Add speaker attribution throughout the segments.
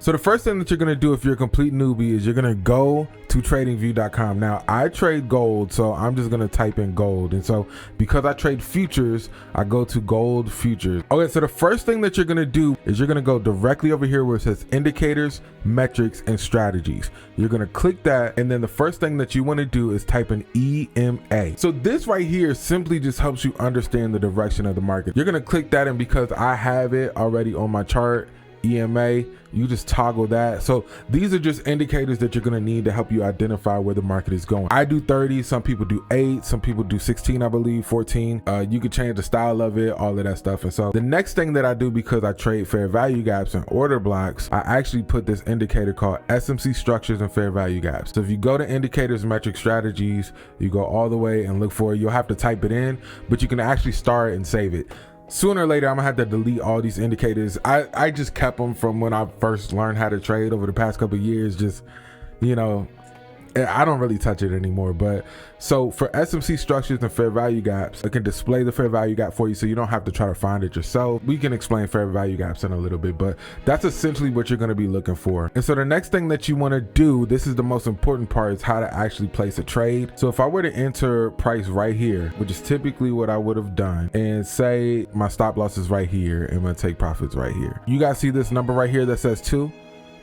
Speaker 1: So the first thing that you're gonna do if you're a complete newbie is you're gonna go to TradingView.com. Now I trade gold, so I'm just gonna type in gold. And so because I trade futures, I go to gold futures. Okay, so the first thing that you're gonna do is you're gonna go directly over here where it says indicators, metrics, and strategies. You're gonna click that, and then the first thing that you wanna do is type in EMA. So this right here simply just helps you understand the direction of the market. You're gonna click that, and because I have it already on my chart, EMA, you just toggle that. So these are just indicators that you're going to need to help you identify where the market is going. I do 30, some people do 8, some people do 16, I believe, 14. You can change the style of it, all of that stuff. And so the next thing that I do, because I trade fair value gaps and order blocks, I actually put this indicator called SMC structures and fair value gaps. So if you go to indicators, metric strategies, you go all the way and look for it. You'll have to type it in, but you can actually start and save it. Sooner or later, I'm gonna have to delete all these indicators. I just kept them from when I first learned how to trade over the past couple of years. Just, you know, I don't really touch it anymore. But so for SMC structures and fair value gaps, it can display the fair value gap for you, so you don't have to try to find it yourself. We can explain fair value gaps in a little bit, but that's essentially what you're going to be looking for. And so the next thing that you want to do, this is the most important part, is how to actually place a trade. So if I were to enter price right here, which is typically what I would have done, and say my stop loss is right here, and I'm going to take profits right here. You guys see this number right here that says 2?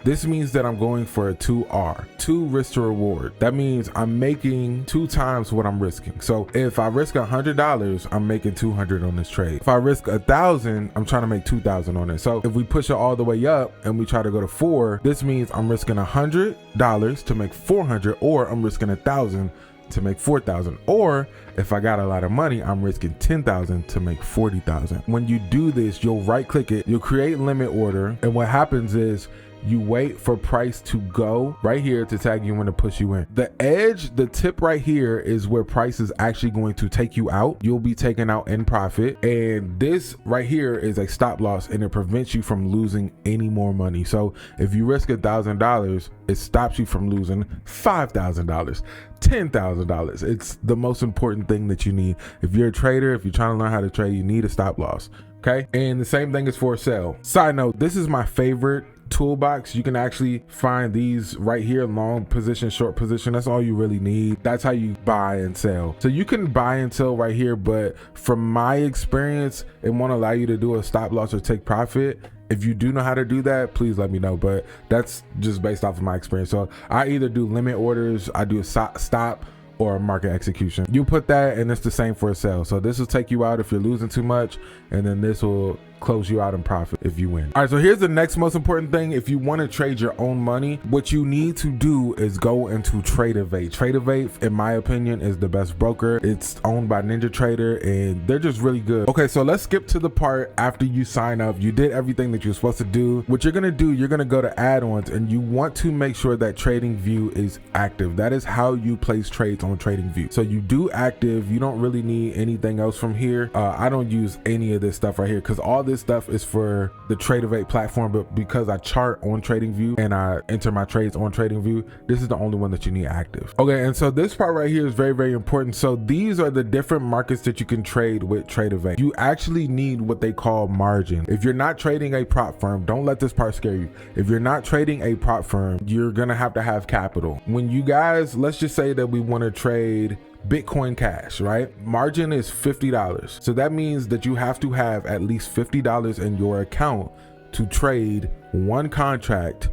Speaker 1: This means that I'm going for a 2R, 2 risk to reward. That means I'm making 2 times what I'm risking. So if I risk $100, I'm making 200 on this trade. If I risk 1,000, I'm trying to make 2,000 on it. So if we push it all the way up and we try to go to 4, this means I'm risking $100 to make 400, or I'm risking 1,000 to make 4,000. Or if I got a lot of money, I'm risking 10,000 to make 40,000. When you do this, you'll right click it, you'll create limit order, and what happens is you wait for price to go right here to tag you in to push you in. The edge, the tip right here, is where price is actually going to take you out. You'll be taken out in profit. And this right here is a stop loss, and it prevents you from losing any more money. So if you risk $1,000, it stops you from losing $5,000, $10,000. It's the most important thing that you need. If you're a trader, if you're trying to learn how to trade, you need a stop loss. Okay. And the same thing is for a sell. Side note, this is my favorite toolbox. You can actually find these right here, long position, short position. That's all you really need. That's how you buy and sell. So you can buy and sell right here, but from my experience, it won't allow you to do a stop loss or take profit. If you do know how to do that, please let me know, but that's just based off of my experience. So I either do limit orders, I do a stop, or a market execution. You put that, and it's the same for a sell. So this will take you out if you're losing too much, and then this will close you out in profit if you win. All right, so here's the next most important thing. If you want to trade your own money, what you need to do is go into TradovAte. TradovAte, in my opinion, is the best broker. It's owned by NinjaTrader, and they're just really good. Okay, so let's skip to the part after you sign up. You did everything that you're supposed to do. What you're gonna do, you're gonna go to add-ons, and you want to make sure that TradingView is active. That is how you place trades on TradingView. So you do active. You don't really need anything else from here. I don't use any of this stuff right here, because all this stuff is for the TradovAte platform, but because I chart on TradingView and I enter my trades on TradingView, this is the only one that you need active. Okay, and so this part right here is very, very important. So these are the different markets that you can trade with TradovAte. You actually need what they call margin. If you're not trading a prop firm, don't let this part scare you. If you're not trading a prop firm, you're gonna have to have capital. When you guys, let's just say that we want to trade Bitcoin Cash, right? Margin is $50. So that means that you have to have at least $50 in your account to trade one contract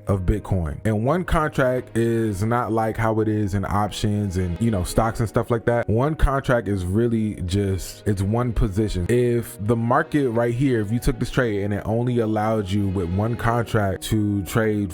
Speaker 1: of Bitcoin. And one contract is not like how it is in options and, you know, stocks and stuff like that. One contract is really just, it's one position. If the market right here, if you took this trade and it only allowed you with one contract to trade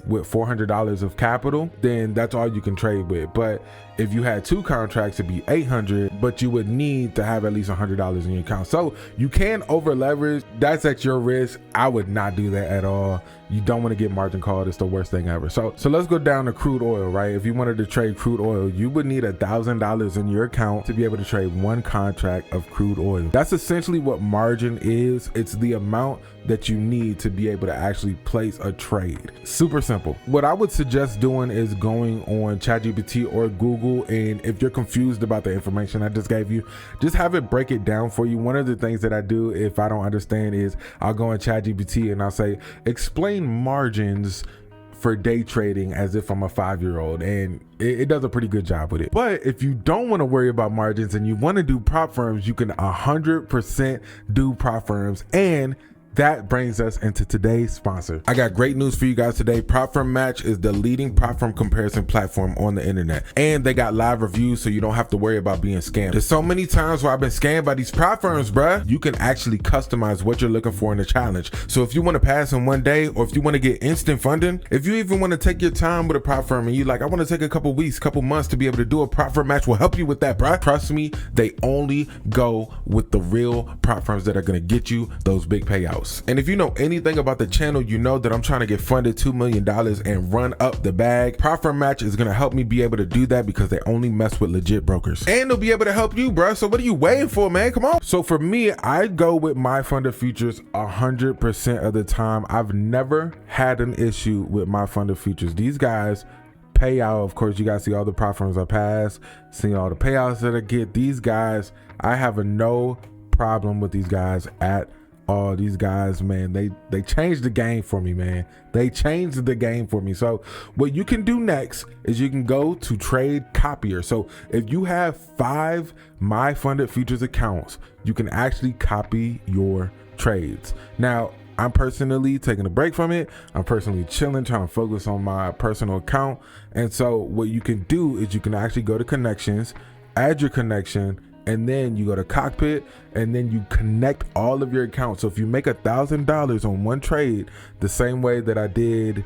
Speaker 1: with $400 of capital, then that's all you can trade with. But if you had 2 contracts, it'd be $800, but you would need to have at least $100 in your account. So you can over leverage. That's at your risk. I would not do that at all. You don't want to get margin called. It's the worst thing ever. So let's go down to crude oil, right? If you wanted to trade crude oil, you would need $1,000 in your account to be able to trade one contract of crude oil. That's essentially what margin is. It's the amount that you need to be able to actually place a trade. Super simple. What I would suggest doing is going on ChatGPT or Google, and if you're confused about the information I just gave you, just have it break it down for you. One of the things that I do if I don't understand is I'll go on ChatGPT and I'll say, explain margins for day trading as if I'm a 5-year-old, and it does a pretty good job with it. But if you don't want to worry about margins and you want to do prop firms, you can 100% do prop firms. And that brings us into today's sponsor. I got great news for you guys today. Prop Firm Match is the leading prop firm comparison platform on the internet, and they got live reviews, so you don't have to worry about being scammed. There's so many times where I've been scammed by these prop firms, bruh. You can actually customize what you're looking for in the challenge. So if you want to pass in one day, or if you want to get instant funding, if you even want to take your time with a prop firm and you like, I want to take a couple weeks, couple months to be able to do a prop firm match, will help you with that, bruh. Trust me, they only go with the real prop firms that are going to get you those big payouts. And if you know anything about the channel, you know that I'm trying to get funded $2 million and run up the bag. Prop Firm Match is going to help me be able to do that because they only mess with legit brokers. And they'll be able to help you, bro. So what are you waiting for, man? Come on. So for me, I go with my funded futures 100% of the time. I've never had an issue with my funded futures. These guys pay out. Of course, you guys see all the prop firms I pass, see all the payouts that I get. These guys, I have no problem with these guys at all. These guys, man, they changed the game for me, man. They changed the game for me. So what you can do next is you can go to Trade Copier. So if you have 5 My Funded Futures accounts, you can actually copy your trades. Now, I'm personally taking a break from it. I'm personally chilling, trying to focus on my personal account. And so what you can do is you can actually go to connections, add your connection, and then you go to cockpit, and then you connect all of your accounts. So if you make $1,000 on one trade, the same way that I did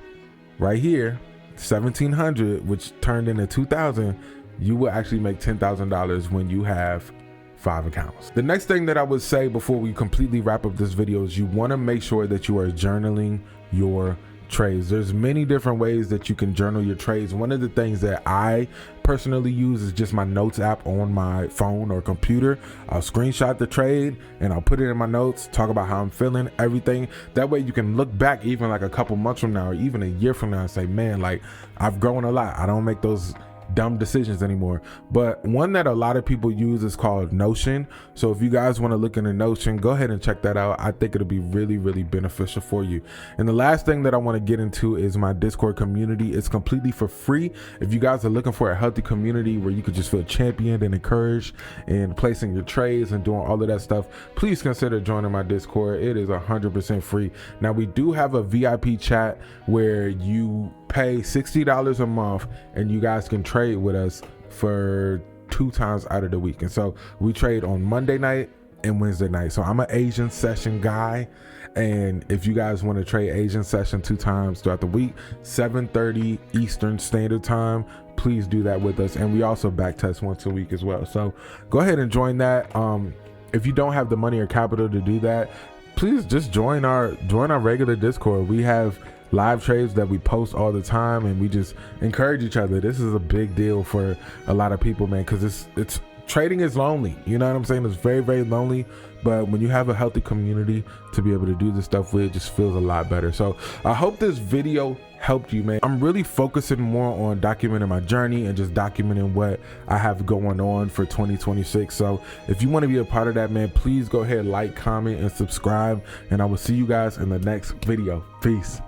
Speaker 1: right here, 1,700, which turned into 2,000, you will actually make $10,000 when you have 5 accounts. The next thing that I would say before we completely wrap up this video is you want to make sure that you are journaling your trades. There's many different ways that you can journal your trades. One of the things that I personally use is just my notes app on my phone or computer. I'll screenshot the trade and I'll put it in my notes, talk about how I'm feeling, everything. That way you can look back even like a couple months from now or even a year from now and say, man, like I've grown a lot. I don't make those dumb decisions anymore. But one that a lot of people use is called Notion. So if you guys want to look into Notion, go ahead and check that out. I think it'll be really, really beneficial for you. And the last thing that I want to get into is my Discord community. It's completely for free. If you guys are looking for a healthy community where you could just feel championed and encouraged in placing your trades and doing all of that stuff, please consider joining my Discord. It is 100% free. Now we do have a VIP chat where you pay $60 a month and you guys can trade with us for 2 times out of the week. And so we trade on Monday night and Wednesday night. So I'm an Asian session guy, and if you guys want to trade Asian session 2 times throughout the week, 7:30 Eastern Standard Time, please do that with us. And we also backtest once a week as well. So go ahead and join that. If you don't have the money or capital to do that, please just join our regular Discord. We have live trades that we post all the time, and we just encourage each other. This is a big deal for a lot of people, man, because it's trading is lonely. You know what I'm saying? It's very, very lonely. But when you have a healthy community to be able to do this stuff with, it just feels a lot better. So I hope this video helped you, man. I'm really focusing more on documenting my journey and just documenting what I have going on for 2026. So if you want to be a part of that, man, please go ahead, like, comment, and subscribe. And I will see you guys in the next video. Peace.